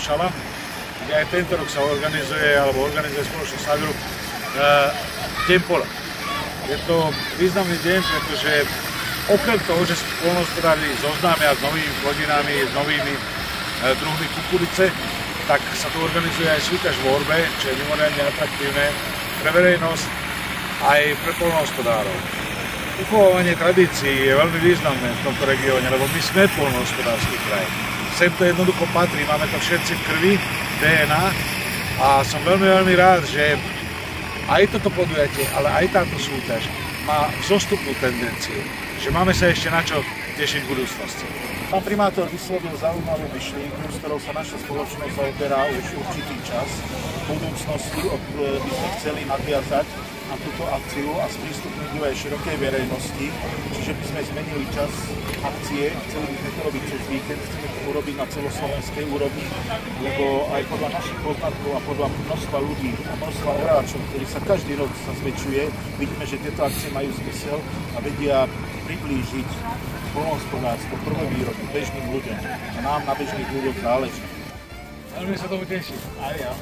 skúšala. Aj tento rok sa organizuje spoločnosť Agrogroup Deň poľa. Je to významný deň, pretože okrem toho, že poľnohospodári zoznámia s novými plodinami, s novými druhmi kukurice, tak sa tu organizuje aj súťaž v orbe, čo je mimoriadne atraktívne pre verejnosť aj pre poľnohospodárov. Uchovávanie tradícií je veľmi významné v tomto regióne, lebo my sme poľnohospodársky kraj. Sem to jednoducho patrí, máme to všetci v krvi, DNA a som veľmi rád, že aj toto podujatie, ale aj táto súťaž má vzostupnú tendenciu, že máme sa ešte na čo tešiť v budúcnosti. Pán primátor vyslovil zaujímavú myšlienku, s ktorou sa naša spoločnosť zaoberá už určitý čas. V budúcnosti by sme chceli nadviazať na túto akciu a sprístupniť ju aj širokej verejnosti. Čiže by sme zmenili čas akcie, chceli by sme to robiť cez víkend, chceme to urobiť na celoslovenskej úrovni, lebo aj podľa našich poznatkov a podľa množstva ľudí a množstva hráčov, ktorí sa každý rok sa zväčšuje, vidíme, že tieto akcie majú zmysel a vedia priblížiť poľnohospodárstvo, prvé výroby bežným ľuďom. A nám na bežných ľuďoch záleží. Veľmi sa tomu teším. Aj ja.